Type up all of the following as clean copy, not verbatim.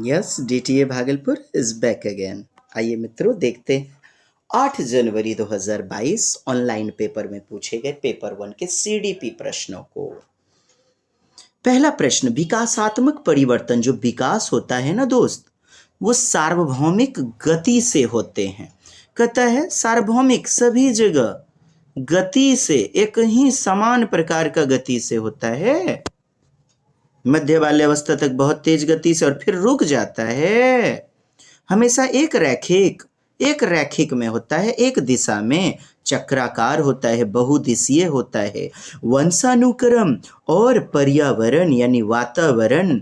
Yes, DTA Bhagalpur is back again. आइए मित्रों, देखते हैं 8 जनवरी 2022 ऑनलाइन पेपर में पूछे गए पेपर 1 के सीडीपी प्रश्नों को। पहला प्रश्न, विकासात्मक परिवर्तन जो विकास होता है ना दोस्त, वो सार्वभौमिक गति से होते हैं। कहता है सार्वभौमिक, सभी जगह गति से, एक ही समान प्रकार का गति से होता है। मध्य बाल्यावस्था तक बहुत तेज गति से और फिर रुक जाता है। हमेशा एक रैखिक में होता है, एक दिशा में, चक्राकार होता है, बहुदिशीय होता है। वंशानुक्रम और पर्यावरण यानी वातावरण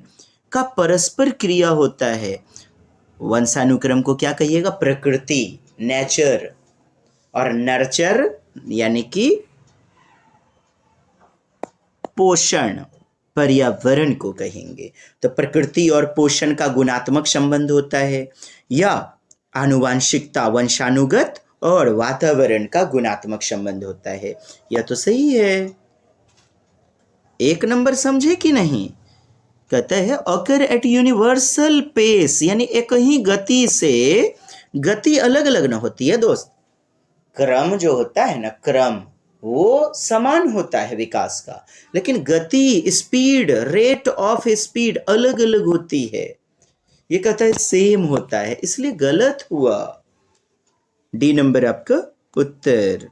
का परस्पर क्रिया होता है। वंशानुक्रम को क्या कहिएगा? प्रकृति, नेचर, और नर्चर यानी कि पोषण, पर्यावरण को कहेंगे। तो प्रकृति और पोषण का गुणात्मक संबंध होता है, या आनुवांशिकता, वंशानुगत और वातावरण का गुणात्मक संबंध होता है। यह तो सही है। 1 नंबर समझे कि नहीं? कहते हैं अकर एट यूनिवर्सल पेस, यानी एक ही गति से, गति अलग अलग ना होती है दोस्त। क्रम जो होता है ना, क्रम वो समान होता है विकास का, लेकिन गति, स्पीड, रेट ऑफ स्पीड अलग अलग होती है। ये कहता है सेम होता है, इसलिए गलत हुआ। डी नंबर आपका उत्तर।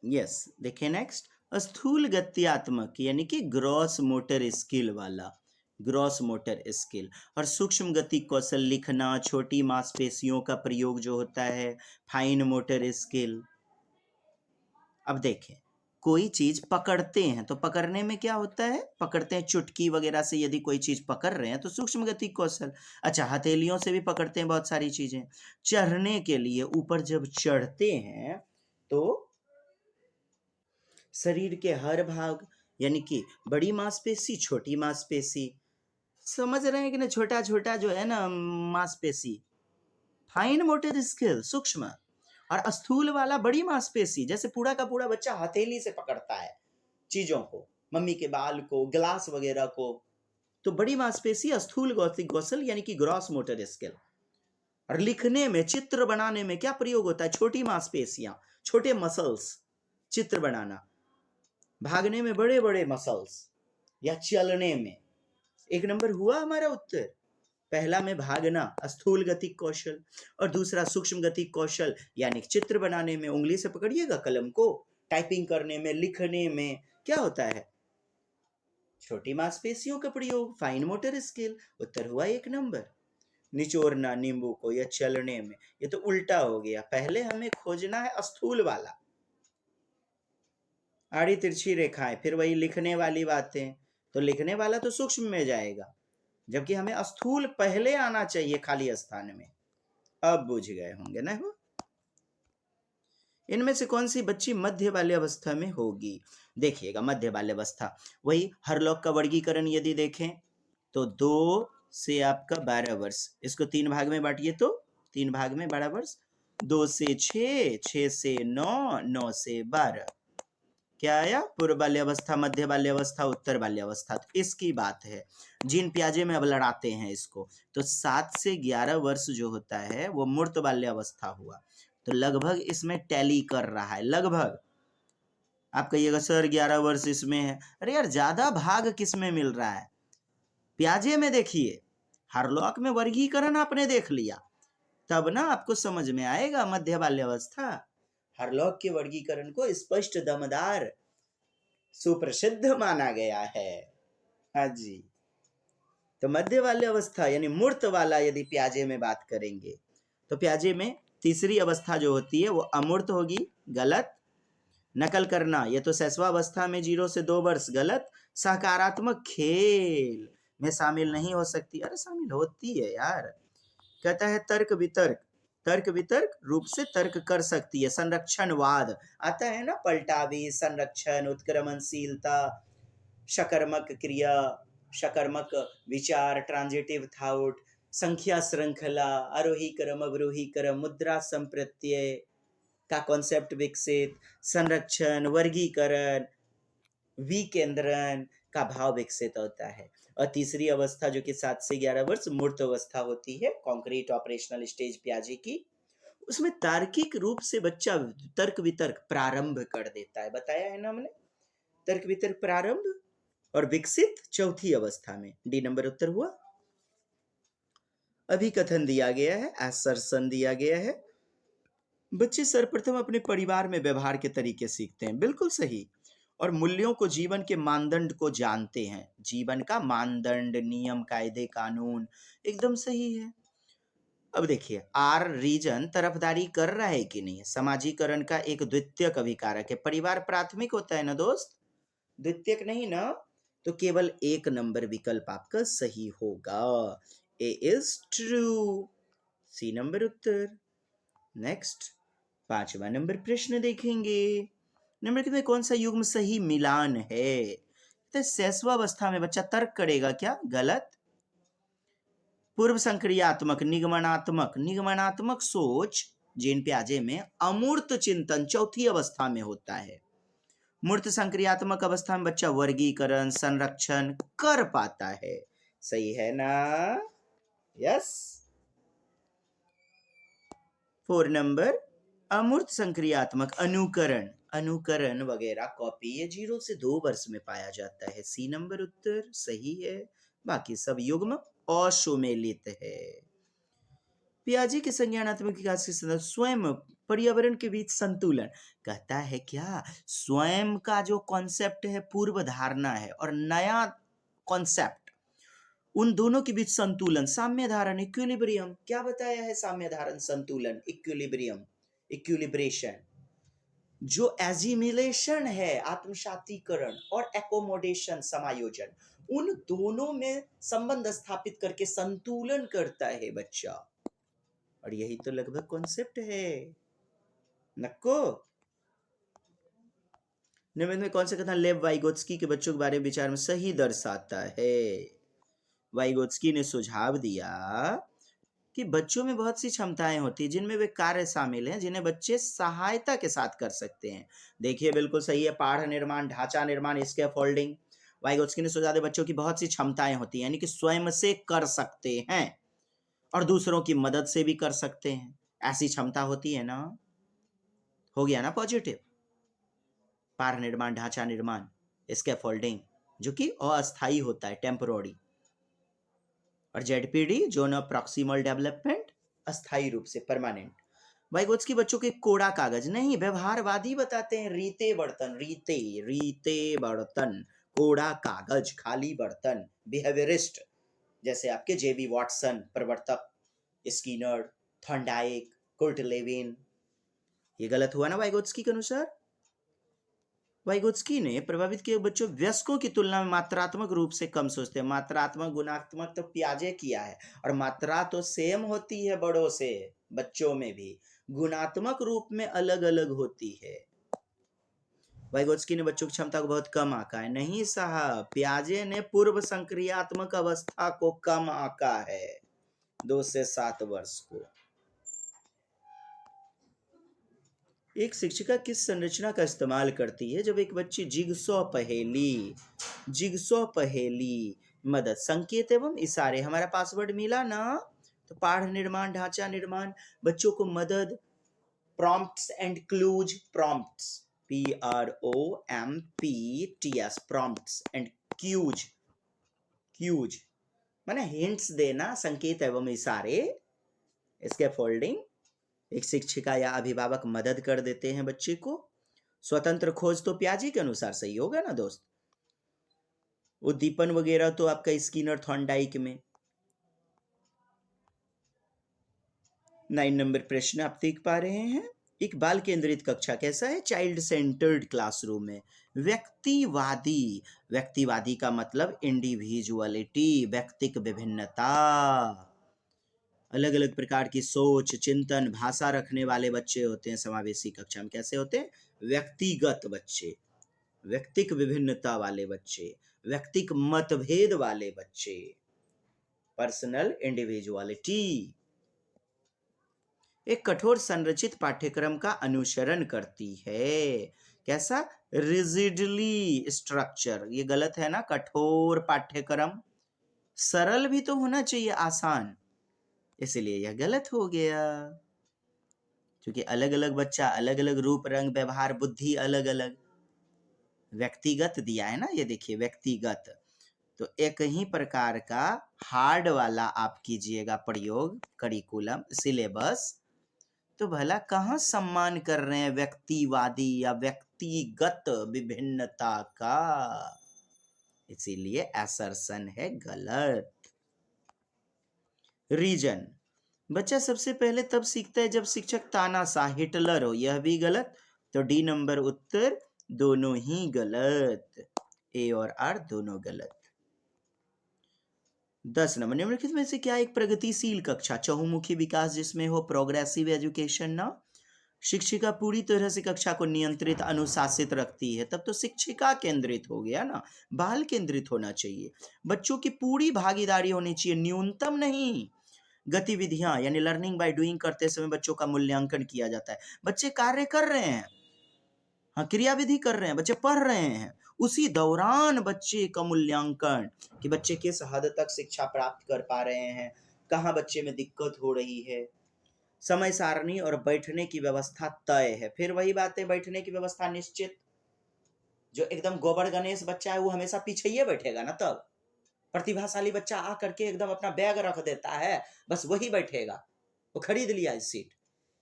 यस, देखिए नेक्स्ट, स्थूल गत्यात्मक यानी कि ग्रॉस मोटर स्किल वाला, ग्रॉस मोटर स्किल, और सूक्ष्म गति कौशल, लिखना, छोटी मांसपेशियों का प्रयोग जो होता है, फाइन मोटर स्किल। अब देखें, कोई चीज पकड़ते हैं तो पकड़ने में क्या होता है? पकड़ते हैं चुटकी वगैरह से, यदि कोई चीज पकड़ रहे हैं तो सूक्ष्म गति कौशल। अच्छा, हथेलियों से भी पकड़ते हैं बहुत सारी चीजें। चढ़ने के लिए ऊपर जब चढ़ते हैं तो शरीर के हर भाग, यानी कि बड़ी मांसपेशी, छोटी मांसपेशी, समझ रहे हैं कि ना, छोटा छोटा जो है ना मांसपेशी, फाइन मोटर स्किल सूक्ष्म, और स्थूल वाला बड़ी मांसपेशी, जैसे पूरा का पूरा बच्चा हथेली से पकड़ता है चीजों को, मम्मी के बाल को, ग्लास वगैरह को, तो बड़ी मांसपेशी स्थूल गौतिक कौशल यानी कि ग्रॉस मोटर स्किल। और लिखने में, चित्र बनाने में क्या प्रयोग होता है? छोटी मांसपेशियां, छोटे मसल्स, चित्र बनाना। भागने में बड़े बड़े मसल्स, या चलने में। 1 नंबर हुआ हमारा उत्तर। पहला में भागना, स्थूल गति कौशल, और दूसरा सूक्ष्म गति कौशल, यानी चित्र बनाने में, उंगली से पकड़िएगा कलम को, टाइपिंग करने में, लिखने में क्या होता है? छोटी मांसपेशियों का प्रयोग, फाइन मोटर स्किल। उत्तर हुआ 1 नंबर। निचोड़ना नींबू को, या चलने में, ये तो उल्टा हो गया। पहले हमें खोजना है स्थूल वाला, आड़ी तिरछी रेखाएं, फिर वही लिखने वाली बातें, तो लिखने वाला तो सूक्ष्म में जाएगा, जबकि हमें स्थूल पहले आना चाहिए खाली स्थान में। अब बुझ गए होंगे ना? हो, इनमें से कौन सी बच्ची मध्य बाल्यावस्था में होगी? देखिएगा, मध्य बाल्यावस्था, वही हरलॉक का वर्गीकरण यदि देखें तो 2 से आपका 12 वर्ष, इसको 3 भाग में बांटिए तो 3 भाग में 12 वर्ष, 2 से 6, 6 से 9, 9 से 12, क्या आया? पूर्व बाल्यावस्था, मध्य बाल्यावस्था, उत्तर बाल्यावस्था। तो इसकी बात है, जीन पियाजे में अब लड़ाते हैं इसको। तो 7 से 11 वर्ष जो होता है वो मूर्त बाल्यावस्था हुआ, तो लगभग इसमें टैली कर रहा है, लगभग। आप कहिएगा सर 11 वर्ष इसमें है, अरे यार ज्यादा भाग किस में मिल रहा है? पियाजे में देखिए, हार्लॉक में वर्गीकरण आपने देख लिया, तब ना आपको समझ में आएगा मध्य बाल्यावस्था। हार्लॉक के वर्गीकरण को स्पष्ट, दमदार, सुप्रसिद्ध माना गया है। हाँ जी, तो मध्य बाल्यावस्था यानी मूर्त वाला, यदि पियाजे में बात करेंगे तो पियाजे में तीसरी अवस्था जो होती है वो अमूर्त होगी, गलत। नकल करना, ये तो शैशवावस्था में 0 से 2 वर्ष, गलत। सकारात्मक खेल में शामिल नहीं हो सकती, अरे शामिल होती है यार। कहता है तर्क वितर्क, तर्क वितर्क रूप से तर्क कर सकती है। संरक्षणवाद आता है ना, पलटावी, संरक्षण, उत्क्रमणशीलता, शकर्मक क्रिया, शकर्मक विचार, ट्रांजिटिव थाउट, संख्या श्रृंखला, आरोही क्रम, अवरोही क्रम, मुद्रा संप्रत्यय का कॉन्सेप्ट विकसित, संरक्षण, वर्गीकरण, विकेंद्रण, का भाव विकसित होता है। और तीसरी अवस्था जो कि 7 से 11 वर्ष मूर्त अवस्था होती है, कॉन्क्रीट ऑपरेशनल स्टेज पियाजे की, उसमें तार्किक रूप से बच्चा तर्क वितर्क प्रारंभ कर देता है। बताया है ना हमने, तर्क वितर्क प्रारंभ और विकसित चौथी अवस्था में। डी नंबर उत्तर हुआ। अभिकथन दिया गया है, असर्सन दिया गया है, बच्चे सर्वप्रथम अपने परिवार में व्यवहार के तरीके सीखते हैं, बिल्कुल सही, और मूल्यों को, जीवन के मानदंड को जानते हैं। जीवन का मानदंड, नियम, कायदे, कानून, एकदम सही है। अब देखिए, आर रीजन तरफदारी कर रहा है कि नहीं? समाजीकरण का एक द्वितीयक अभिकारक है। परिवार प्राथमिक होता है ना दोस्त, द्वितीयक नहीं ना, तो केवल एक नंबर विकल्प आपका सही होगा। A is true, C number उत्तर। नेक्स्ट 5वां नंबर प्रश्न देखेंगे। नंबर कितने, कौन सा युग्म सही मिलान है? तो शैशवावस्था में बच्चा तर्क करेगा क्या? गलत। पूर्व संक्रियात्मक, निगमनात्मक सोच जीन पियाजे में अमूर्त चिंतन चौथी अवस्था में होता है। मूर्त संक्रियात्मक अवस्था में बच्चा वर्गीकरण, संरक्षण कर पाता है। सही है ना? यस। 4 नंबर अमूर्त संक्रियात्मक अनुकरण वगैरह कॉपी, ये 0 से 2 वर्ष में पाया जाता है। सी नंबर उत्तर सही है। बाकी सब युग्म असुमेलित है। पियाजे के संज्ञानात्मक विकास के संदर्भ स्वयं पर्यावरण के बीच संतुलन कहता है क्या? स्वयं का जो कॉन्सेप्ट है पूर्व धारणा है, और नया कॉन्सेप्ट, उन दोनों के बीच संतुलन, साम्य धारण, इक्विलिब्रियम। क्या बताया है? साम्य धारण, संतुलन, इक्विलिब्रियम, इक्विलिब्रेशन। जो एजिमिलेशन है, आत्मसातीकरण, और एकोमोडेशन, समायोजन, उन दोनों में संबंध स्थापित करके संतुलन करता है बच्चा। और यही तो लगभग कॉन्सेप्ट है नक्को। निम्न में कौन सा कथन लेव वाइगोत्स्की के बच्चों के बारे में विचार में सही दर्शाता है? वाइगोत्स्की ने सुझाव दिया कि बच्चों में बहुत सी क्षमताएं होती हैं जिनमें वे कार्य शामिल हैं जिन्हें बच्चे सहायता के साथ कर सकते हैं। देखिए बिल्कुल सही है, पाढ़ निर्माण, ढांचा निर्माण, स्कैफोल्डिंग। वाइगोत्स्की ने सुझाव दिया बच्चों की बहुत सी क्षमताएं होती हैं, यानी कि स्वयं से कर सकते हैं और दूसरों की मदद से भी कर सकते हैं, ऐसी क्षमता होती है ना। हो गया ना पॉजिटिव? पाढ़ निर्माण, ढांचा निर्माण, स्कैफोल्डिंग जो कि अस्थायी होता है, टेम्पोररी, और ZPD zone of proximal development अस्थायी रूप से, परमानेंट। वाइगोत्स्की बच्चों के कोड़ा कागज नहीं, व्यवहारवादी बताते हैं। रीते बर्तन, रीते बर्तन, कोड़ा कागज, खाली बर्तन, बिहेवियरिस्ट जैसे आपके जेबी वॉटसन, प्रवर्तक, स्किनर, थॉर्नडाइक, कुर्ट लेविन। ये गलत हुआ ना वाइगोत्स्की के अनुसार? वाइगोत्स्की ने प्रभावित किए बच्चों वयस्कों की तुलना में मात्रात्मक रूप से कम सोचते हैं। मात्रात्मक गुणात्मक तो पियाजे किया है, और मात्रा तो सेम होती है बड़ों से, बच्चों में भी गुणात्मक रूप में अलग अलग होती है। वाइगोत्स्की ने बच्चों की क्षमता को बहुत कम आंका है। नहीं साहब, पियाजे ने पूर्व संक्रियात्मक अवस्था को कम आंका है, 2 से 7 वर्ष को। एक शिक्षिका किस संरचना का इस्तेमाल करती है जब एक बच्ची जिगसॉ पहेली मदद, संकेत एवं इशारे? हमारा पासवर्ड मिला ना? तो पाढ़ निर्माण, ढांचा निर्माण, बच्चों को मदद, prompts and clues, prompts, PROMPTS, prompts and cues माने हिंट्स देना, संकेत एवं इशारे, स्कैफोल्डिंग। एक शिक्षिका या अभिभावक मदद कर देते हैं बच्चे को। स्वतंत्र खोज तो पियाजे के अनुसार सही होगा ना दोस्त। उद्दीपन वगैरह तो आपका स्किनर, थॉर्नडाइक में। 9 नंबर प्रश्न आप देख पा रहे हैं। एक बाल केंद्रित कक्षा कैसा है? चाइल्ड सेंटर्ड क्लासरूम है। व्यक्तिवादी का मतलब इंडिविजुअलिटी, व्यक्तिक विभिन्नता, अलग अलग प्रकार की सोच, चिंतन, भाषा रखने वाले बच्चे होते हैं समावेशी कक्षा में। कैसे होते हैं? व्यक्तिगत बच्चे, व्यक्तिक विभिन्नता वाले बच्चे, व्यक्तिक मतभेद वाले बच्चे, पर्सनल इंडिविजुअलिटी। एक कठोर संरचित पाठ्यक्रम का अनुसरण करती है। कैसा? रिजिडली स्ट्रक्चर, ये गलत है ना, कठोर पाठ्यक्रम। सरल भी तो होना चाहिए, आसान, इसलिए यह गलत हो गया, क्योंकि अलग अलग बच्चा, अलग अलग रूप रंग व्यवहार बुद्धि अलग अलग, व्यक्तिगत दिया है ना, ये देखिए व्यक्तिगत, तो एक ही प्रकार का हार्ड वाला आप कीजिएगा प्रयोग, करिकुलम सिलेबस, तो भला कहाँ सम्मान कर रहे हैं व्यक्तिवादी या व्यक्तिगत विभिन्नता का, इसीलिए असर्शन है गलत। रीजन, बच्चा सबसे पहले तब सीखता है जब शिक्षक तानाशाह हिटलर हो, यह भी गलत, तो डी नंबर उत्तर दोनों ही गलत, ए और आर दोनों गलत। 10 नंबर, निम्नलिखित में से क्या एक प्रगतिशील कक्षा, चहुमुखी विकास जिसमें हो प्रोग्रेसिव एजुकेशन ना, शिक्षिका पूरी तरह से कक्षा को नियंत्रित अनुशासित रखती है, तब तो शिक्षिका केंद्रित हो गया ना, बाल केंद्रित होना चाहिए, बच्चों की पूरी भागीदारी होनी चाहिए, न्यूनतम नहीं। गतिविधियां यानी लर्निंग बाय डूइंग करते समय बच्चों का मूल्यांकन किया जाता है, बच्चे कार्य कर रहे हैं, हाँ क्रियाविधि कर रहे हैं, बच्चे पढ़ रहे हैं, उसी दौरान बच्चे का मूल्यांकन कि बच्चे किस हद तक शिक्षा प्राप्त कर पा रहे हैं, कहाँ बच्चे में दिक्कत हो रही है। समय सारणी और बैठने की व्यवस्था तय है, फिर वही बात है, बैठने की व्यवस्था निश्चित, जो एकदम गोबर गणेश बच्चा है वो हमेशा पीछे ही बैठेगा ना, तब प्रतिभाशाली बच्चा आ करके एकदम अपना बैग रख देता है, बस वही बैठेगा, वो खरीद लिया इस सीट,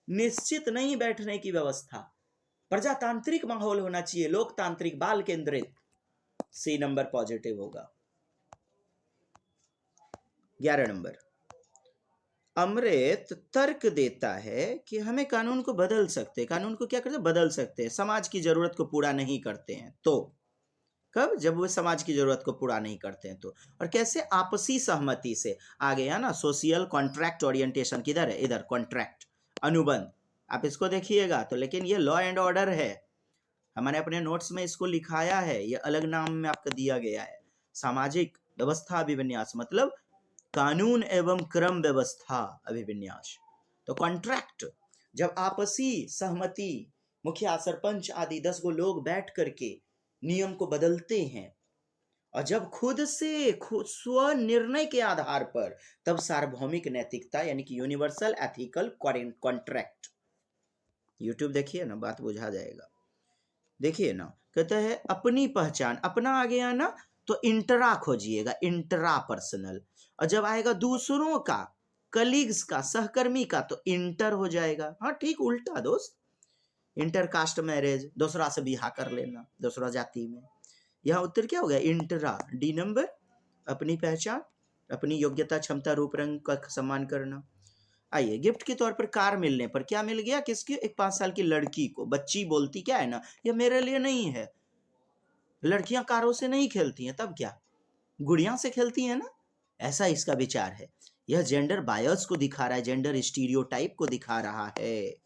निश्चित नहीं बैठने की व्यवस्था, प्रजातांत्रिक माहौल होना चाहिए, लोकतांत्रिक, बाल केंद्रित, सी नंबर पॉजिटिव होगा। 11 नंबर, अमृत तर्क देता है कि हमें कानून को बदल सकते हैं, कानून को क्या करते हैं, बदल सकते हैं, समाज की जरूरत को पूरा नहीं करते हैं तो, कब, जब वो समाज की जरूरत को पूरा नहीं करते हैं तो, और कैसे, आपसी सहमति से, आ गया ना सोशल कॉन्ट्रैक्ट ओरिएंटेशन, किधर है, इधर कॉन्ट्रैक्ट, अनुबंध, आप इसको देखिएगा तो, लेकिन ये लॉ एंड ऑर्डर है, हमारे अपने नोट्स में इसको लिखाया है, ये अलग नाम में आपको दिया गया है, सामाजिक व्यवस्था अभिविन्यास, मतलब कानून एवं क्रम व्यवस्था अभिविन्यास, तो कॉन्ट्रैक्ट, जब आपसी सहमति, मुखिया सरपंच आदि 10 गो लोग बैठ करके नियम को बदलते हैं, और जब खुद से स्व निर्णय के आधार पर, तब सार्वभौमिक नैतिकता यानी कि यूनिवर्सल एथिकल कॉन्ट्रैक्ट, यूट्यूब देखिए ना, बात बुझा जाएगा। देखिए ना, कहता है अपनी पहचान, अपना आ गया ना तो इंटरा खोजिएगा, इंटरा पर्सनल, और जब आएगा दूसरों का, कलीग्स का, सहकर्मी का, तो इंटर हो जाएगा, हाँ ठीक उल्टा दोस्त, इंटरकास्ट मैरिज, दूसरा से बिहा कर लेना, दूसरा जाति में, यहाँ उत्तर क्या हो गया, इंटरा, डी नंबर, अपनी पहचान, अपनी योग्यता क्षमता रूप रंग का सम्मान करना। आइए, गिफ्ट के तौर पर कार मिलने पर क्या मिल गया, किसकी, एक 5 साल की लड़की को, बच्ची बोलती क्या है ना, ये मेरे लिए नहीं है, लड़कियां कारों से नहीं खेलती हैं, तब क्या, गुड़िया से खेलती हैं ना, ऐसा इसका विचार है, यह जेंडर बायस को दिखा रहा है, जेंडर स्टीरियोटाइप को दिखा रहा है।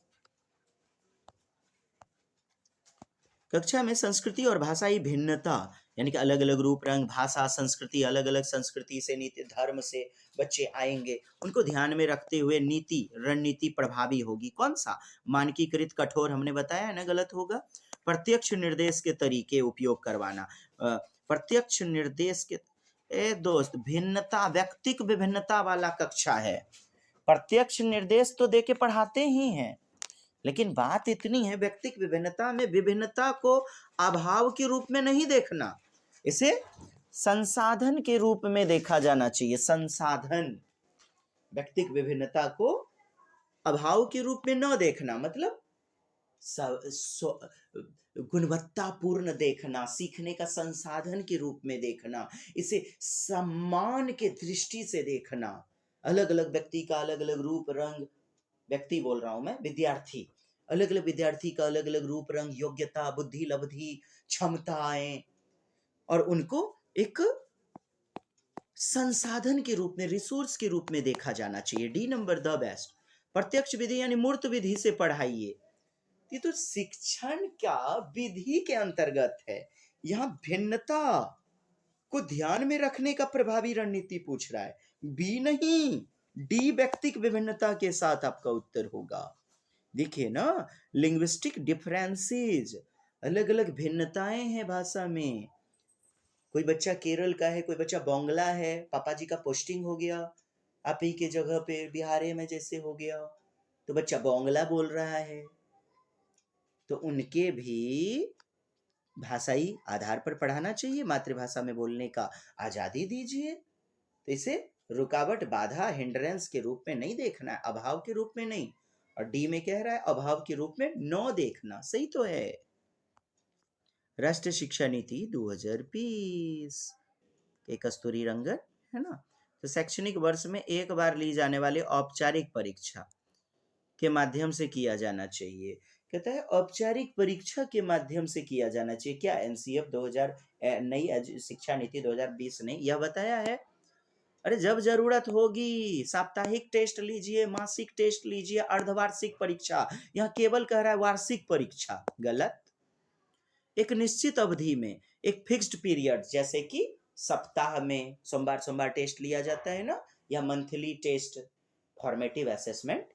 कक्षा में संस्कृति और भाषाई भिन्नता यानी कि अलग अलग रूप रंग, भाषा, संस्कृति, अलग अलग संस्कृति से, नीति धर्म से बच्चे आएंगे, उनको ध्यान में रखते हुए नीति रणनीति प्रभावी होगी, कौन सा, मानकीकृत कठोर, हमने बताया है ना, गलत होगा। प्रत्यक्ष निर्देश के तरीके उपयोग करवाना, प्रत्यक्ष निर्देश के, ए दोस्त, भिन्नता, व्यक्तिक विभिन्नता वाला कक्षा है, प्रत्यक्ष निर्देश तो देके पढ़ाते ही हैं, लेकिन बात इतनी है, व्यक्तिक विभिन्नता में विभिन्नता को अभाव के रूप में नहीं देखना, इसे संसाधन के रूप में देखा जाना चाहिए, संसाधन, व्यक्तिक विभिन्नता को अभाव के रूप में न देखना, मतलब गुणवत्तापूर्ण देखना, सीखने का संसाधन के रूप में देखना, इसे सम्मान के दृष्टि से देखना, अलग अलग व्यक्ति का अलग अलग रूप रंग, व्यक्ति बोल रहा हूं मैं, विद्यार्थी, अलग अलग विद्यार्थी का अलग अलग रूप रंग, योग्यता, बुद्धि, लब्धि, क्षमताएं, और उनको एक संसाधन के रूप में, रिसोर्स के रूप में देखा जाना चाहिए, डी नंबर द बेस्ट। प्रत्यक्ष विधि यानी मूर्त विधि से पढ़ाइए, ये तो शिक्षण का विधि के अंतर्गत है, यहाँ भिन्नता को ध्यान में रखने का प्रभावी रणनीति पूछ रहा है, बी नहीं, डी व्यक्तिक विभिन्नता के साथ आपका उत्तर होगा। देखिए ना, लिंग्विस्टिक डिफरेंसेस, अलग अलग भिन्नताएं हैं भाषा में। कोई बच्चा केरल का है, कोई बच्चा बांग्ला है, पापा जी का पोस्टिंग हो गया आप ही के जगह पे बिहारे में जैसे हो गया, तो बच्चा बांग्ला बोल रहा है, तो उनके भी भाषाई आधार पर पढ़ाना चाहिए, मातृभाषा में बोलने का आजादी दीजिए। तो इसे रुकावट, बाधा, हिंड्रेंस के रूप में नहीं देखना है, अभाव के रूप में नहीं। और डी में कह रहा है अभाव के रूप में नो देखना, सही तो है। राष्ट्रीय शिक्षा नीति 2020 के कस्तूरी रंगन है ना। तो शैक्षणिक वर्ष में एक बार ली जाने वाली औपचारिक परीक्षा के माध्यम से किया जाना चाहिए। कहता है औपचारिक परीक्षा के माध्यम से किया जाना चाहिए। क्या एनसीएफ 2000 नई शिक्षा नीति 2020 ने यह बताया है? अरे जब जरूरत होगी साप्ताहिक टेस्ट लीजिए, मासिक टेस्ट लीजिए, अर्धवार्षिक परीक्षा। यहाँ केवल कह रहा है वार्षिक परीक्षा, गलत। एक निश्चित अवधि में, एक फिक्स्ड पीरियड, जैसे कि सप्ताह में सोमवार सोमवार टेस्ट लिया जाता है ना, या मंथली टेस्ट, फॉर्मेटिव असेसमेंट।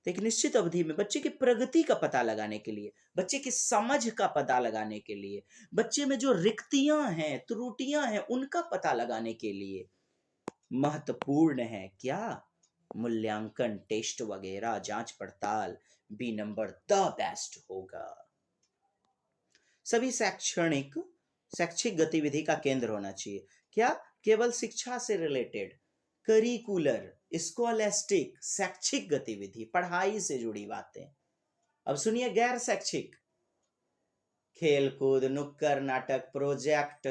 तो एक निश्चित अवधि में बच्चे की प्रगति का पता लगाने के लिए, बच्चे की समझ का पता लगाने के लिए, बच्चे में जो रिक्तियां हैं, त्रुटियां हैं, उनका पता लगाने के लिए महत्वपूर्ण है क्या? मूल्यांकन, टेस्ट वगैरह, जांच पड़ताल। बी नंबर द बेस्ट होगा। सभी शैक्षिक गतिविधि का केंद्र होना चाहिए। क्या? केवल शिक्षा से रिलेटेड, करिकुलर, स्कॉलेस्टिक, शैक्षिक गतिविधि, पढ़ाई से जुड़ी बातें। अब सुनिए गैर शैक्षिक, खेल कूद, नुक्कड़ नाटक, प्रोजेक्ट,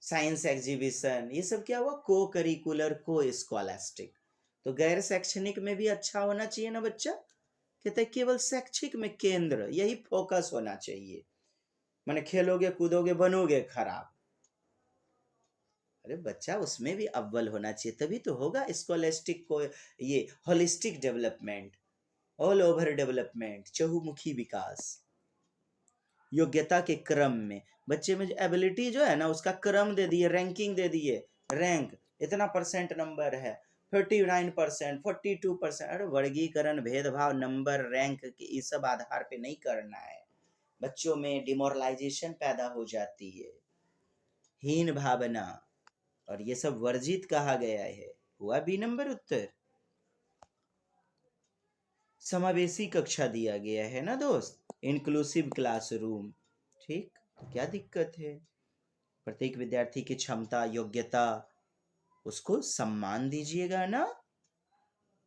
साइंस एग्जीबिशन, ये सब क्या हुआ? को करिकुलर, को स्कॉलेस्टिक। तो गैर शैक्षणिक में भी अच्छा होना चाहिए ना बच्चा। कहते हैं केवल शैक्षिक में केंद्र, यही फोकस होना चाहिए। माने खेलोगे कूदोगे बनोगे खराब, अरे बच्चा उसमें भी अव्वल होना चाहिए, तभी तो होगा स्कॉलेस्टिक को, ये holistic development, all over development, चहुमुखी विकास। योग्यता के क्रम में बच्चे में जो एबिलिटी जो है ना, उसका क्रम दे दिए, रैंकिंग दे दिए, रैंक इतना परसेंट नंबर है, 39%, 42%। अरे वर्गीकरण, भेदभाव, नंबर, रैंक के इस सब आधार पे नहीं करना है। बच्चों में डिमोरलाइजेशन पैदा हो जाती है, हीन भावना, और ये सब वर्जित कहा गया है। हुआ बी नंबर उत्तर। समावेशी कक्षा दिया गया है ना दोस्त, इंक्लूसिव क्लासरूम, ठीक। तो क्या दिक्कत है? प्रत्येक विद्यार्थी की क्षमता, योग्यता, उसको सम्मान दीजिएगा ना।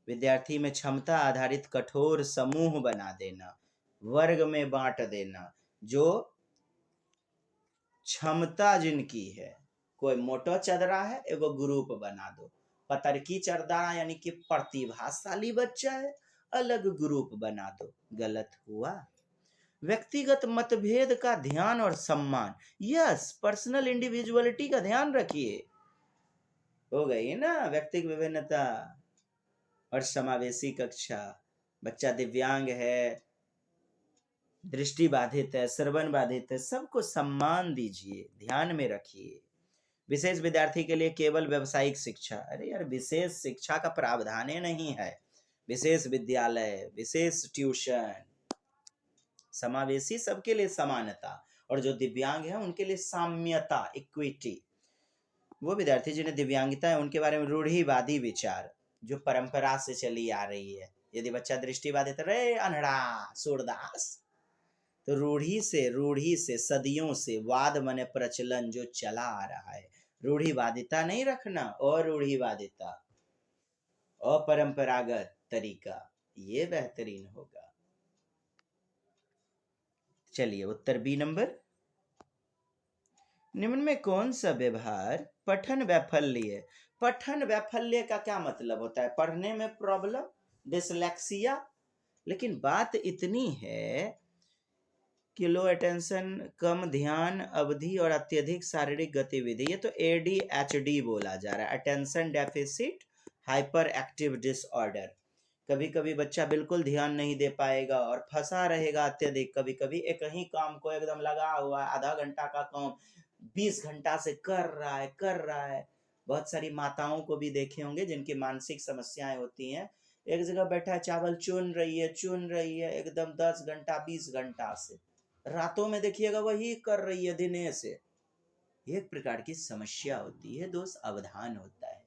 विद्यार्थी में क्षमता आधारित कठोर समूह बना देना, वर्ग में बांट देना, जो क्षमता जिनकी है, कोई मोटो चदरा है, एगो ग्रुप बना दो। पतरकी चरदारा यानी कि प्रतिभाशाली बच्चा है, अलग ग्रुप बना दो, गलत हुआ। व्यक्तिगत मतभेद का ध्यान और सम्मान, यस, पर्सनल इंडिविजुअलिटी का ध्यान रखिए। हो गई ना व्यक्तिगत विभिन्नता। और समावेशी कक्षा, बच्चा दिव्यांग है, दृष्टि बाधित है, श्रवण बाधित है, सबको सम्मान दीजिए, ध्यान में रखिए। विशेष विद्यार्थी के लिए केवल व्यावसायिक शिक्षा, अरे यार विशेष शिक्षा का प्रावधान ही नहीं है, विशेष विद्यालय, विशेष ट्यूशन। समावेशी सबके लिए समानता, और जो दिव्यांग है उनके लिए साम्यता, इक्विटी। वो विद्यार्थी जिन्हें दिव्यांगता है उनके बारे में रूढ़िवादी विचार, जो परंपरा से चली आ रही है। यदि बच्चा दृष्टिबाधित, रे अनड़ा सूरदास, तो रूढ़ी से सदियों से वाद मने प्रचलन जो चला आ रहा है, रूढ़िवादिता नहीं रखना, अरूढ़िवादिता, अपरंपरागत तरीका, ये बेहतरीन होगा। चलिए उत्तर बी नंबर। निम्न में कौन सा व्यवहार पठन वैफल्य? पठन वैफल्य का क्या मतलब होता है? पढ़ने में प्रॉब्लम, डिसलेक्सिया। लेकिन बात इतनी है कि लो अटेंशन, कम ध्यान अवधि और अत्यधिक शारीरिक गतिविधि, ये तो ADHD बोला जा रहा है, attention deficit hyper active disorder. कभी कभी बच्चा बिल्कुल ध्यान नहीं दे पाएगा और फंसा रहेगा अत्यधिक, कभी कभी एक ही काम को एकदम लगा हुआ है, आधा घंटा का काम 20 घंटा से कर रहा है। बहुत सारी माताओं को भी देखे होंगे जिनकी मानसिक समस्याएं होती हैं, एक जगह बैठा है, चावल चुन रही है एकदम 10 घंटा 20 घंटा से, रातों में देखिएगा वही कर रही है दिने से। एक प्रकार की समस्या होती है दोस्त, अवधान होता है।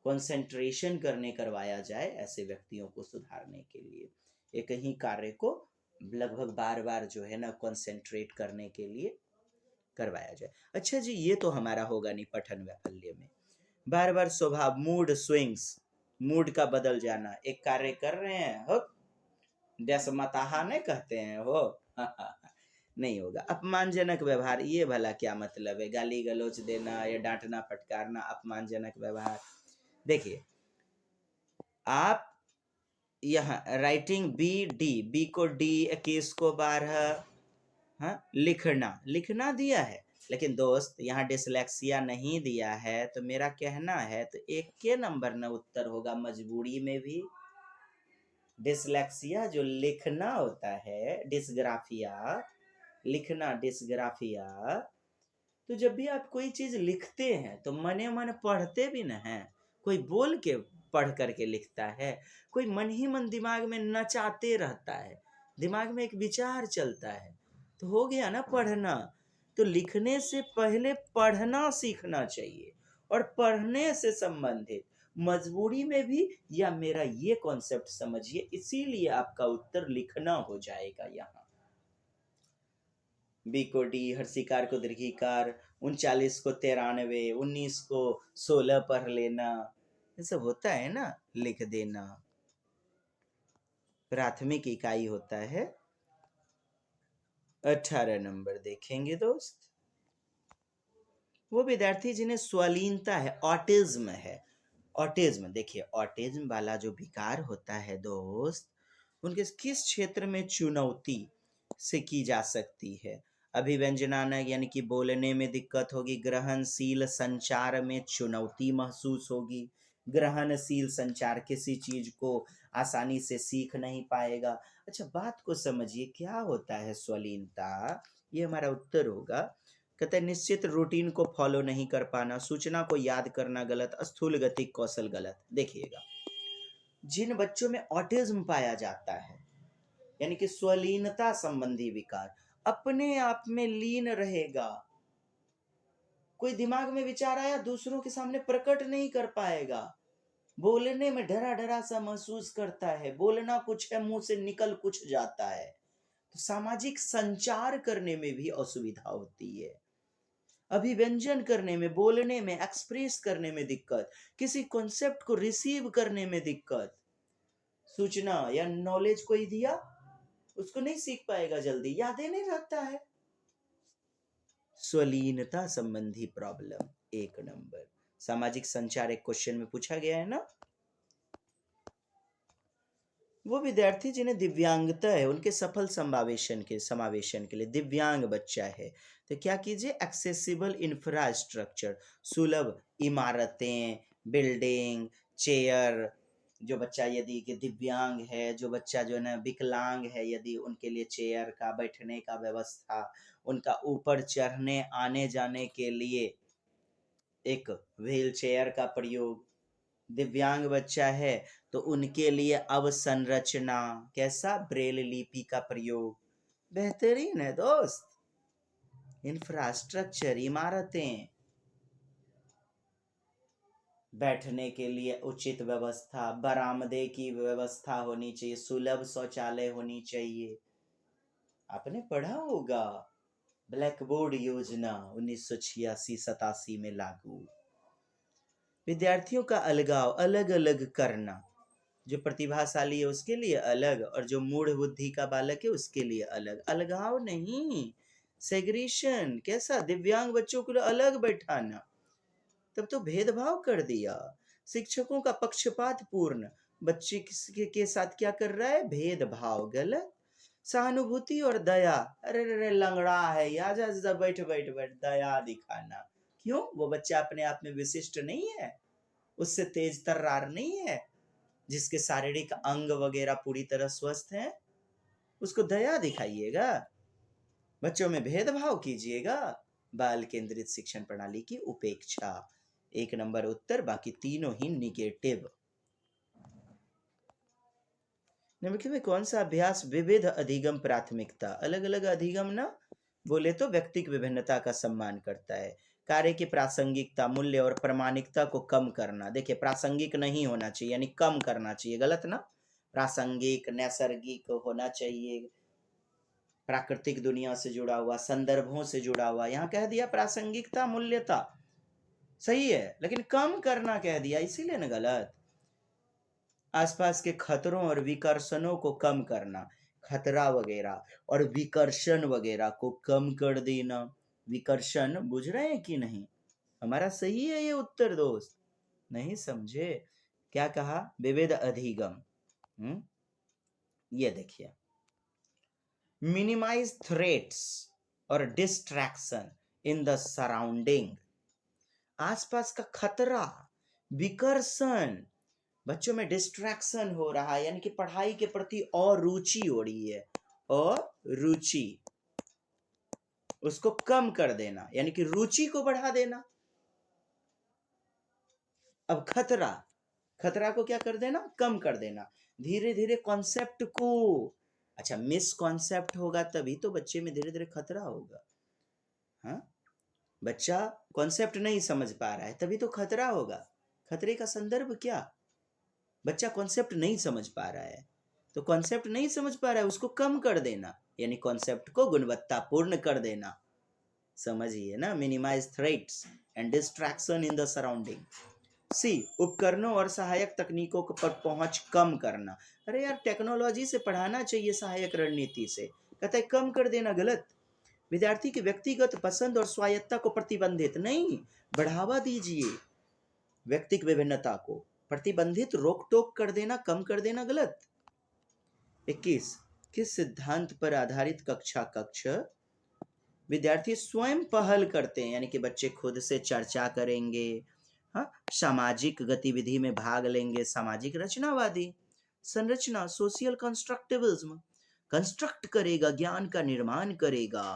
कंसंट्रेशन करने करवाया जाए ऐसे व्यक्तियों को सुधारने के लिए, एक ही कार्य को लगभग बार बार जो है ना कंसंट्रेट करने के लिए करवाया जाए। अच्छा जी, ये तो हमारा होगा नहीं पठन वैफल्य में। बार बार स्वभाव, मूड स्विंग्स, मूड का बदल जाना, एक कार्य कर रहे हैं हो देशमताहा नहीं कहते हैं हो नहीं होगा। अपमानजनक व्यवहार, ये भला क्या मतलब है? गाली गलौज देना या डांटना फटकारना, अपमानजनक व्यवहार। देखिए आप यहाँ राइटिंग बी डी, बी को डी, 21 को 12, हाँ लिखना, लिखना दिया है, लेकिन दोस्त यहाँ डिसलेक्सिया नहीं दिया है, तो मेरा कहना है तो एक के नंबर न उत्तर होगा मजबूरी में भी। डिसलेक्सिया जो लिखना होता है, डिसग्राफिया लिखना, डिसग्राफिया, तो जब भी आप कोई चीज लिखते हैं तो मने मन पढ़ते भी न हैं। कोई बोल के पढ़ करके लिखता है, कोई मन ही मन दिमाग में नचाते रहता है, दिमाग में एक विचार चलता है, तो हो गया ना पढ़ना। तो लिखने से पहले पढ़ना सीखना चाहिए, और पढ़ने से संबंधित मजबूरी में भी, या मेरा ये कॉन्सेप्ट समझिए, इसीलिए आपका उत्तर लिखना हो जाएगा यहाँ। बी को डी, हर्षिकार को दीर्घिकार, 39 को 93, 19 को 16 पढ़ लेना, ये सब होता है ना, लिख देना। प्राथमिक इकाई होता है 18 नंबर देखेंगे दोस्त। वो विद्यार्थी जिन्हें स्वलीनता है, ऑटिज्म है। ऑटिज्म, देखिए ऑटिज्म वाला जो विकार होता है दोस्त, उनके किस क्षेत्र में चुनौती से की जा सकती है? अभिव्यंजनानक यानी कि बोलने में दिक्कत होगी, ग्रहणशील संचार में चुनौती महसूस होगी, ग्रहणशील संचार किसी चीज को आसानी से सीख नहीं पाएगा। अच्छा बात को समझिए, क्या होता है स्वलीनता, ये हमारा उत्तर होगा। कहते हैं निश्चित रूटीन को फॉलो नहीं कर पाना, सूचना को याद करना गलत, स्थूल गति कौशल गलत। देखिएगा जिन बच्चों में ऑटिज्म पाया जाता है, यानी कि स्वलीनता संबंधी विकार, अपने आप में लीन रहेगा, कोई दिमाग में विचार आया दूसरों के सामने प्रकट नहीं कर पाएगा, बोलने में डरा डरा सा महसूस करता है, बोलना कुछ है मुंह से निकल कुछ जाता है, तो सामाजिक संचार करने में भी असुविधा होती है, अभिव्यंजन करने में, बोलने में, एक्सप्रेस करने में दिक्कत, किसी कॉन्सेप्ट को रिसीव करने में दिक्कत, सूचना या नॉलेज कोई दिया उसको नहीं सीख पाएगा, जल्दी याद ही नहीं रहता है। स्वलीनता संबंधी प्रॉब्लम 1 नंबर। सामाजिक संचार एक क्वेश्चन में पूछा गया है ना। वो विद्यार्थी जिन्हें दिव्यांगता है, उनके सफल समावेशन के लिए दिव्यांग बच्चा है, तो क्या कीजिए, एक्सेसिबल इंफ्रास्ट्रक्चर, सुलभ इमारतें, बिल्डिंग, चेयर, जो बच्चा यदि कि दिव्यांग है, जो बच्चा जो है ना विकलांग है, यदि उनके लिए चेयर का, बैठने का व्यवस्था, उनका ऊपर चढ़ने आने जाने के लिए एक व्हील चेयर का प्रयोग, दिव्यांग बच्चा है तो उनके लिए अवसंरचना, कैसा, ब्रेल लिपि का प्रयोग, बेहतरीन है दोस्त। इंफ्रास्ट्रक्चर, इमारतें, बैठने के लिए उचित व्यवस्था, बरामदे की व्यवस्था होनी चाहिए, सुलभ शौचालय होनी चाहिए। आपने पढ़ा होगा ब्लैक बोर्ड योजना 1986-87 में लागू। विद्यार्थियों का अलगाव, अलग अलग करना, जो प्रतिभाशाली है उसके लिए अलग, और जो मूढ़ बुद्धि का बालक है उसके लिए अलग। अलगाव नहीं, सेग्रीशन, कैसा, दिव्यांग बच्चों को अलग बैठाना, तब तो भेदभाव कर दिया। शिक्षकों का पक्षपात पूर्ण, बच्चे के साथ क्या कर रहा है, भेदभाव, गलत। सहानुभूति और दया, अरे रे लंगड़ा है, या जा जा बैठ बैठ बैठ, दया दिखाना, क्यों, वो बच्चा अपने आप में विशिष्ट नहीं है, उससे तेज तर्रार नहीं है, जिसके शारीरिक अंग वगैरह पूरी तरह स्वस्थ हैं, उसको दया दिखाइएगा, बच्चों में भेदभाव कीजिएगा। बाल केंद्रित शिक्षण प्रणाली की उपेक्षा, 1 नंबर उत्तर, बाकी तीनों ही निगेटिव। निम्नलिखित में कौन सा अभ्यास विविध अधिगम प्राथमिकता, अलग अलग अधिगम ना बोले तो व्यक्तिक विभिन्नता का सम्मान करता है। कार्य की प्रासंगिकता, मूल्य और प्रामाणिकता को कम करना। देखिए प्रासंगिक नहीं होना चाहिए यानी कम करना चाहिए, गलत ना। प्रासंगिक नैसर्गिक होना चाहिए, प्राकृतिक दुनिया से जुड़ा हुआ, संदर्भों से जुड़ा हुआ। यहाँ कह दिया प्रासंगिकता मूल्यता सही है, लेकिन कम करना कह दिया, इसीलिए ना गलत। आसपास के खतरों और विकर्षणों को कम करना, खतरा वगैरह और विकर्षण वगैरह को कम कर देना। विकर्षण बुझ रहे हैं कि नहीं? हमारा सही है ये उत्तर दोस्त, नहीं समझे? क्या कहा? विविध अधिगम। ये देखिए, मिनिमाइज थ्रेट्स और डिस्ट्रैक्शन इन द सराउंडिंग। आसपास का खतरा, विकर्षण, बच्चों में डिस्ट्रैक्शन हो रहा है यानी कि पढ़ाई के प्रति और रुचि हो रही है, और रुचि उसको कम कर देना यानी कि रुचि को बढ़ा देना। अब खतरा, खतरा को क्या कर देना? कम कर देना। धीरे धीरे कॉन्सेप्ट को, अच्छा मिस कॉन्सेप्ट होगा तभी तो बच्चे में धीरे धीरे खतरा होगा। हाँ, बच्चा कॉन्सेप्ट नहीं समझ पा रहा है तभी तो खतरा होगा। खतरे का संदर्भ क्या? बच्चा कॉन्सेप्ट नहीं समझ पा रहा है, तो कॉन्सेप्ट नहीं समझ पा रहा है उसको कम कर देना यानी कॉन्सेप्ट को गुणवत्तापूर्ण कर देना। समझिए ना, minimize threats and distraction in the surrounding. C, उपकरणों और सहायक तकनीकों पर पहुंच कम करना। अरे यार टेक्नोलॉजी से पढ़ाना चाहिए, सहायक रणनीति से, कहता है कम कर देना, गलत। विद्यार्थी की व्यक्तिगत पसंद और स्वायत्ता को प्रतिबंधित नहीं, बढ़ावा दीजिए। व्यक्तिगत विभिन्नता को प्रतिबंधित, रोक टोक कर देना, कम कर देना, गलत। 21, किस सिद्धांत पर आधारित कक्षा कक्ष? विद्यार्थी स्वयं पहल करते हैं यानी कि बच्चे खुद से चर्चा करेंगे, हाँ, सामाजिक गतिविधि में भाग लेंगे, सामाजिक रचनावादी। संरचना, सोशियल कंस्ट्रक्टिविज्म, कंस्ट्रक्ट करेगा, ज्ञान का निर्माण करेगा,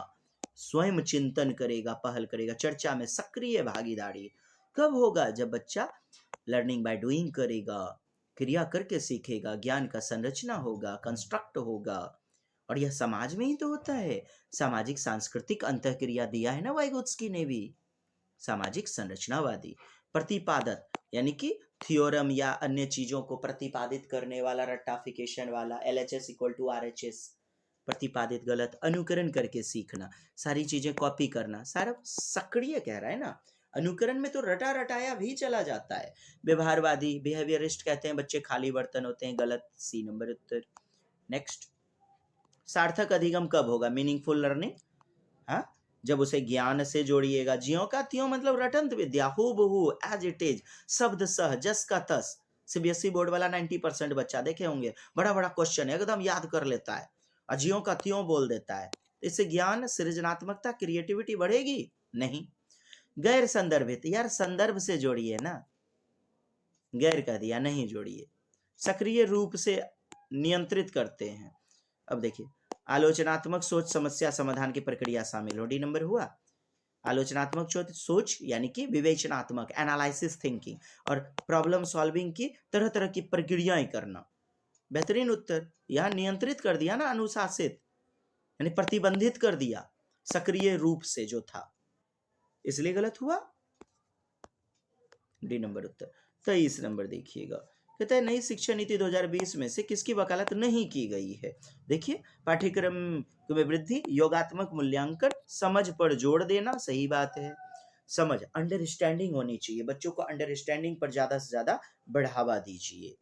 स्वयं चिंतन करेगा, पहल करेगा, चर्चा में सक्रिय भागीदारी। कब होगा? जब बच्चा लर्निंग बाय डूइंग करेगा, क्रिया करके सीखेगा, ज्ञान का संरचना होगा, कंस्ट्रक्ट होगा। और यह समाज में ही तो होता है। सामाजिक सांस्कृतिक अंतःक्रिया दिया है ना वाइगोत्स्की ने भी। सामाजिक संरचनावादी, प्रतिपादक यानी कि थ्योरम या अन्य चीजों को प्रतिपादित करने वाला, रट्टाफिकेशन वाला, LHS इक्वल टू RHS, प्रतिपादित, गलत। अनुकरण करके सीखना, सारी चीजें कॉपी करना, सारा सक्रिय कह रहा है ना। अनुकरण में तो रटा रटाया भी चला जाता है। व्यवहारवादी, बिहेवियरिस्ट कहते हैं बच्चे खाली बर्तन होते हैं, गलत। C नंबर उत्तर। नेक्स्ट, सार्थक अधिगम कब होगा? मीनिंगफुल लर्निंग, हाँ, जब उसे ज्ञान से जोड़िएगा। ज्यों का त्यों मतलब रटंत विद्या, हूबहू, एज इट इज, शब्द सह, जस का तस। CBSE बोर्ड वाला 90% बच्चा देखे होंगे, बड़ा बड़ा क्वेश्चन है एकदम याद कर लेता है और ज्यों का त्यों बोल देता है। इससे ज्ञान, सृजनात्मकता, क्रिएटिविटी बढ़ेगी? नहीं। गैर संदर्भित, यार संदर्भ से जोड़िए ना, गैर कह दिया, नहीं जोड़िए। सक्रिय रूप से नियंत्रित करते हैं। अब देखिए, आलोचनात्मक सोच, समस्या समाधान की प्रक्रिया शामिल हो। D नंबर हुआ। आलोचनात्मक सोच यानी कि विवेचनात्मक, एनालिसिस थिंकिंग, और प्रॉब्लम सॉल्विंग की तरह तरह की प्रक्रियाएं करना। बेहतरीन उत्तर। यहाँ नियंत्रित कर दिया ना, अनुशासित यानी प्रतिबंधित कर दिया सक्रिय रूप से जो था, इसलिए गलत हुआ। D नंबर उत्तर। 23 नंबर देखिएगा, कहता है नई शिक्षा नीति 2020 में से किसकी वकालत नहीं की गई है? देखिए, पाठ्यक्रम में वृद्धि, योगात्मक मूल्यांकन, समझ पर जोर देना, सही बात है। समझ, अंडरस्टैंडिंग होनी चाहिए, बच्चों को अंडरस्टैंडिंग पर ज्यादा से ज्यादा बढ़ावा दीजिए।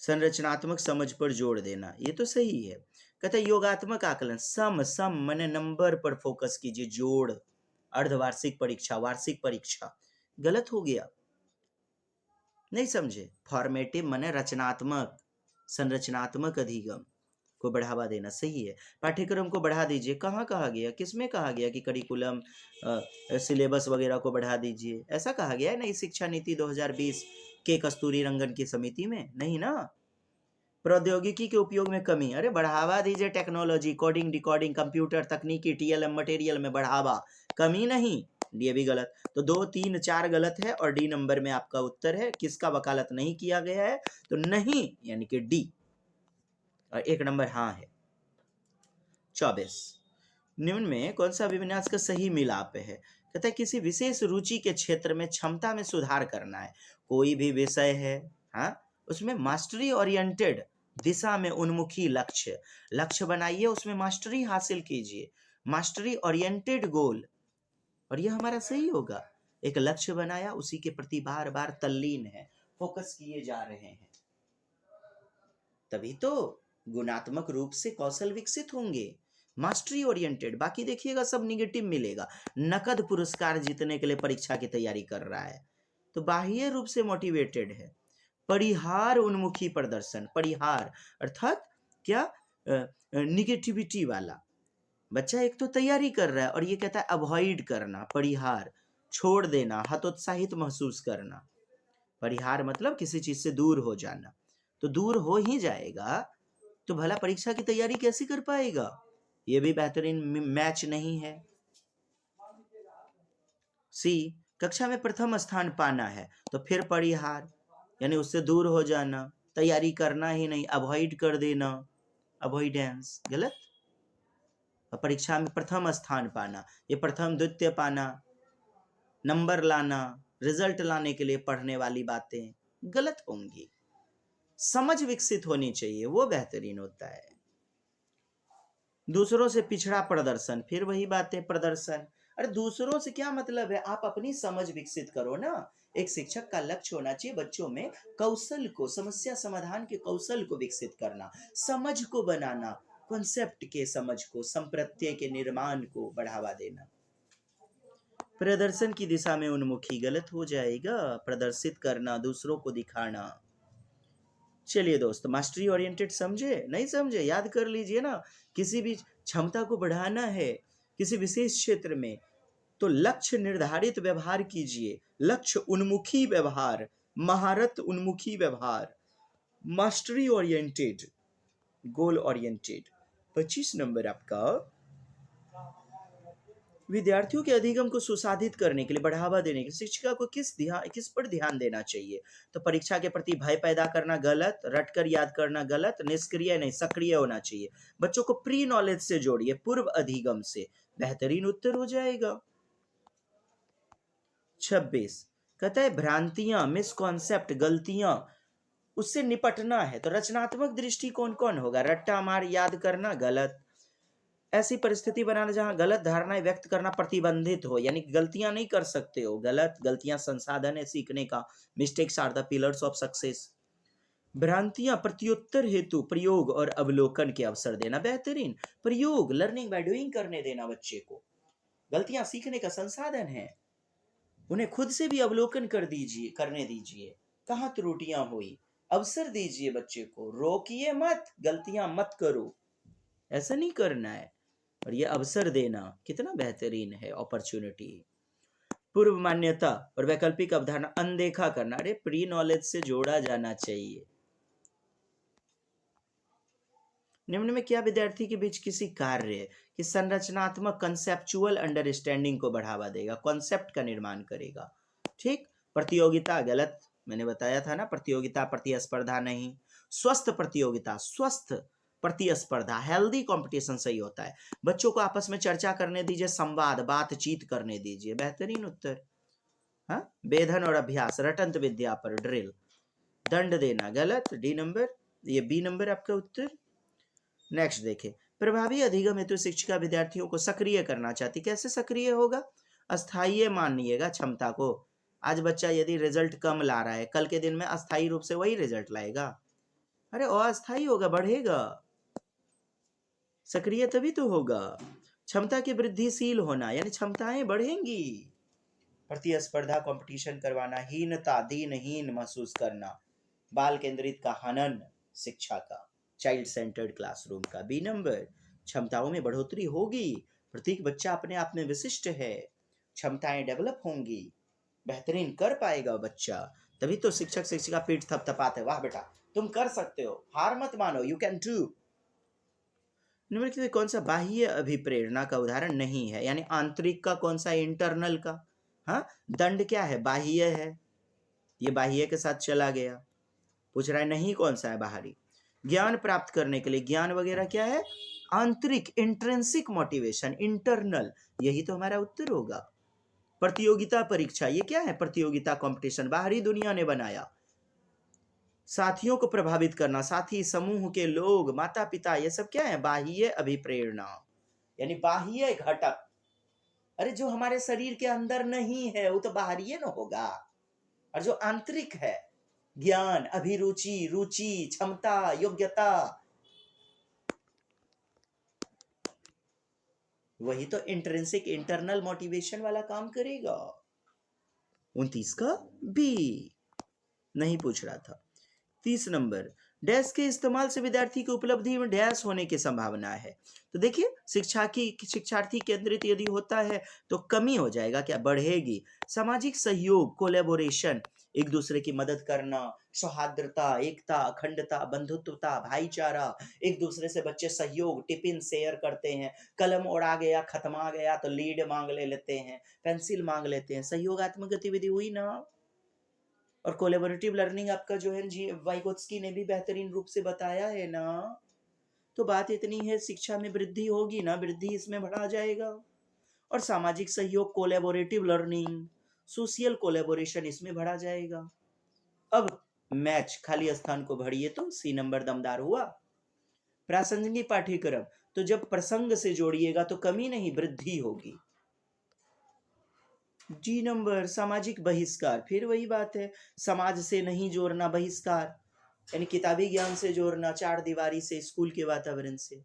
संरचनात्मक समझ पर जोर देना, ये तो सही है। कहता है योगात्मक आकलन, सम माने नंबर पर फोकस कीजिए, जोड़, अर्धवार्षिक परीक्षा, वार्षिक परीक्षा, गलत हो गया, नहीं समझे। फॉर्मेटिव माने रचनात्मक, संरचनात्मक अधिगम को बढ़ावा देना, सही है। पाठ्यक्रम को बढ़ा दीजिए, कहाँ कहा गया, किसमें कहा गया कि करिकुलम, सिलेबस वगैरह को बढ़ा दीजिए? ऐसा कहा गया है नई शिक्षा नीति 2020 के कस्तूरी रंगन की समिति में? नहीं ना। प्रौद्योगिकी के उपयोग में कमी, अरे बढ़ावा दीजिए टेक्नोलॉजी, कोडिंग, डिकोडिंग, कंप्यूटर तकनीकी, TLM मटेरियल में बढ़ावा, कमी नहीं। ये भी गलत। तो 2, 3, 4 गलत है और डी नंबर में आपका उत्तर है। किसका वकालत नहीं किया गया है? तो नहीं यानी कि डी, और 1 नंबर हाँ है। 24, निम्न में कौन सा अभिविन्यास का सही मिलाप है? कहता है किसी विशेष रुचि के क्षेत्र में क्षमता में सुधार करना है। कोई भी विषय है, हाँ, उसमें मास्टरी ओरिएंटेड दिशा में उन्मुखी लक्ष्य बनाइए, उसमें मास्टरी हासिल कीजिए, मास्टरी ओरिएंटेड गोल, और यह हमारा सही होगा। एक लक्ष्य बनाया, उसी के प्रति बार बार तल्लीन है, फोकस किए जा रहे हैं, तभी तो गुणात्मक रूप से कौशल विकसित होंगे। मास्टरी ओरिएंटेड, बाकी देखिएगा सब निगेटिव मिलेगा। नकद पुरस्कार जीतने के लिए परीक्षा की तैयारी कर रहा है, तो बाह्य रूप से मोटिवेटेड है। परिहार उन्मुखी प्रदर्शन, परिहार अर्थात क्या, निगेटिविटी वाला बच्चा एक तो तैयारी कर रहा है और ये कहता है अवॉइड करना, परिहार छोड़ देना, हतोत्साहित महसूस करना। परिहार मतलब किसी चीज से दूर हो जाना, तो दूर हो ही जाएगा तो भला परीक्षा की तैयारी कैसे कर पाएगा? ये भी बेहतरीन मैच नहीं है। सी, कक्षा में प्रथम स्थान पाना है तो फिर परिहार यानी उससे दूर हो जाना, तैयारी करना ही नहीं, अवॉइड कर देना, अवॉइडेंस, गलत। परीक्षा में प्रथम स्थान पाना, ये प्रथम द्वितीय पाना, नंबर लाना, रिजल्ट लाने के लिए पढ़ने वाली बातें गलत होंगी। समझ विकसित होनी चाहिए, वो बेहतरीन होता है। दूसरों से पिछड़ा प्रदर्शन, फिर वही बातें, प्रदर्शन। अरे दूसरों से क्या मतलब है, आप अपनी समझ विकसित करो ना। एक शिक्षक का लक्ष्य होना चाहिए बच्चों में कौशल को, समस्या समाधान के कौशल को विकसित करना, समझ को बनाना, कॉन्सेप्ट के समझ को, संप्रत्यय के निर्माण को बढ़ावा देना। प्रदर्शन की दिशा में उन्मुखी गलत हो जाएगा, प्रदर्शित करना, दूसरों को दिखाना। चलिए दोस्त, मास्टरी ओरिएंटेड समझे? नहीं समझे? याद कर लीजिए ना। किसी भी क्षमता को बढ़ाना है किसी विशेष क्षेत्र में, तो लक्ष्य निर्धारित व्यवहार कीजिए, लक्ष्य उन्मुखी व्यवहार, महारत उन्मुखी व्यवहार, mastery oriented, goal oriented. 25 number आपका, विद्यार्थियों के अधिगम को सुसाधित करने के लिए, बढ़ावा देने के लिए शिक्षिका को किस पर ध्यान देना चाहिए? तो परीक्षा के प्रति भय पैदा करना गलत, रटकर याद करना गलत, निष्क्रिय नहीं सक्रिय होना चाहिए। बच्चों को प्री नॉलेज से जोड़िए, पूर्व अधिगम से, बेहतरीन उत्तर हो जाएगा। 26 कहता है भ्रांतियां, मिसकॉन्सेप्ट, गलतियां, उससे निपटना है, तो रचनात्मक दृष्टिकोण कौन होगा? रट्टा मार याद करना गलत, ऐसी परिस्थिति बनाना जहां गलत धारणाएं व्यक्त करना प्रतिबंधित हो, यानी गलतियां नहीं कर सकते हो, गलत। गलतियां संसाधन है सीखने का, mistakes are the pillars of success. भ्रांतियां, प्रत्युत्तर हेतु प्रयोग और अवलोकन के अवसर देना, बेहतरीन। प्रयोग, लर्निंग बाय डूइंग करने देना बच्चे को। गलतियां सीखने का संसाधन है, उन्हें खुद से भी अवलोकन करने दीजिए, कहाँ त्रुटियां हुई, अवसर दीजिए बच्चे को, रोकिए मत, गलतियां मत करो, ऐसा नहीं करना है, और ये अवसर देना कितना बेहतरीन है, अपॉर्चुनिटी। पूर्व मान्यता और वैकल्पिक अवधारणा अनदेखा करना, अरे प्री नॉलेज से जोड़ा जाना चाहिए। निम्न में क्या विद्यार्थी के बीच किसी कार्य की संरचनात्मक कंसेप्चुअल अंडरस्टैंडिंग को बढ़ावा देगा, कॉन्सेप्ट का निर्माण करेगा? ठीक। प्रतियोगिता गलत, मैंने बताया था ना, प्रतियोगिता प्रतिस्पर्धा नहीं। स्वस्थ प्रतियोगिता, स्वस्थ प्रतिस्पर्धा, हेल्दी कंपटीशन सही होता है। बच्चों को आपस में चर्चा करने दीजिए, संवाद, बातचीत करने दीजिए, बेहतरीन उत्तर। हाँ, वेधन और अभ्यास, रटंत विद्या पर ड्रिल, दंड देना गलत, डी नंबर, ये बी नंबर आपका उत्तर। नेक्स्ट देखें, प्रभावी अधिगम हेतु शिक्षिका विद्यार्थियों को सक्रिय करना चाहती, कैसे सक्रिय होगा? अस्थायी मानिएगा क्षमता को। आज बच्चा यदि रिजल्ट कम ला रहा है, कल के दिन में अस्थायी रूप से वही रिजल्ट लाएगा? अरे अस्थायी होगा, बढ़ेगा, सक्रिय तभी तो होगा। क्षमता की वृद्धिशील होना यानी क्षमताएं बढ़ेंगी। प्रतिस्पर्धा, कंपटीशन करवाना, हीनता, दीनहीन महसूस करना, बाल केंद्रित का हनन शिक्षा का, चाइल्ड सेंटर्ड क्लासरूम का, बी नंबर। क्षमताओं में बढ़ोतरी होगी, प्रत्येक बच्चा अपने आप में विशिष्ट है, क्षमताएं डेवलप होंगी, बेहतरीन कर पाएगा बच्चा, तभी तो शिक्षक शिक्षिका पीठ थपथपाते, वाह बेटा तुम कर सकते हो, हार मत मानो, यू कैन डू। निम्नलिखित में कौन सा बाह्य अभिप्रेरणा का उदाहरण नहीं है, यानी आंतरिक का कौन सा, इंटरनल का। हाँ, दंड क्या है, बाह्य है, ये बाह्य के साथ चला गया। पूछ रहा है नहीं कौन सा है, बाहरी। ज्ञान प्राप्त करने के लिए ज्ञान वगैरह क्या है, आंतरिक, इंट्रिंसिक मोटिवेशन, इंटरनल, यही तो हमारा उत्तर होगा। प्रतियोगिता परीक्षा, ये क्या है, प्रतियोगिता, कंपटीशन, बाहरी दुनिया ने बनाया। साथियों को प्रभावित करना, साथी, समूह के लोग, माता पिता, ये सब क्या है, बाह्य अभिप्रेरणा, यानी बाह्य घटक। अरे जो हमारे शरीर के अंदर नहीं है वो तो बाहरी न होगा, और जो आंतरिक है, ज्ञान, अभिरुचि, रुचि, क्षमता, योग्यता, वही तो इंट्रिंसिक, इंटरनल मोटिवेशन वाला काम करेगा। 29 का बी नहीं पूछ रहा था। 30 नंबर, डैश के इस्तेमाल से विद्यार्थी की उपलब्धि में डैश होने की संभावना है। तो देखिए शिक्षार्थी केंद्रित यदि होता है तो कमी हो जाएगा, क्या बढ़ेगी। सामाजिक सहयोग, कोलैबोरेशन, एक दूसरे की मदद करना, सौहार्दता, एकता, अखंडता, बंधुत्वता, भाईचारा, एक दूसरे से बच्चे सहयोग, टिफिन शेयर करते हैं, कलम उड़ा गया, खत्मा गया तो लीड मांग लेते हैं, पेंसिल मांग लेते हैं, सहयोगात्मक गतिविधि हुई ना। और कोलेबोरेटिव लर्निंग आपका जो है जी वाइगोत्स्की ने भी बेहतरीन रूप से बताया है ना। तो बात इतनी है, शिक्षा में वृद्धि होगी ना, वृद्धि इसमें बढ़ा जाएगा। और सामाजिक सहयोग, कोलेबोरेटिव लर्निंग, सोशल कोलेबोरेशन, इसमें बढ़ा जाएगा। अब मैच, खाली स्थान को भरिए, तो सी नंबर दमदार हुआ। प्रासंगिक पाठ्यक्रम, तो जब प्रसंग से जोड़िएगा तो कमी नहीं, वृद्धि होगी। डी नंबर, सामाजिक बहिष्कार, फिर वही बात है, समाज से नहीं जोड़ना, बहिष्कार, यानी किताबी ज्ञान से जोड़ना, चार दीवारी से, स्कूल के वातावरण से।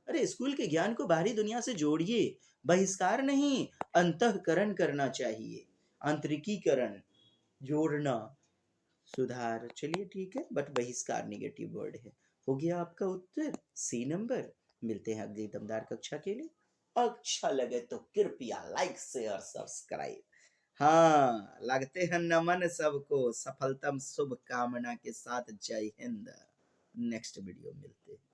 अरे स्कूल के ज्ञान को बाहरी दुनिया से जोड़िए, बहिष्कार नहीं, अंतःकरण करना चाहिए, आंतरिकीकरण, जोड़ना, सुधार। चलिए ठीक है, बट बहिष्कार निगेटिव वर्ड है। हो गया आपका उत्तर सी नंबर। मिलते हैं अगली दमदार कक्षा के लिए। अच्छा लगे तो कृपया लाइक शेयर सब्सक्राइब। हाँ, लगते हैं नमन सबको, सफलतम शुभ कामना के साथ, जय हिंद। नेक्स्ट वीडियो मिलते हैं।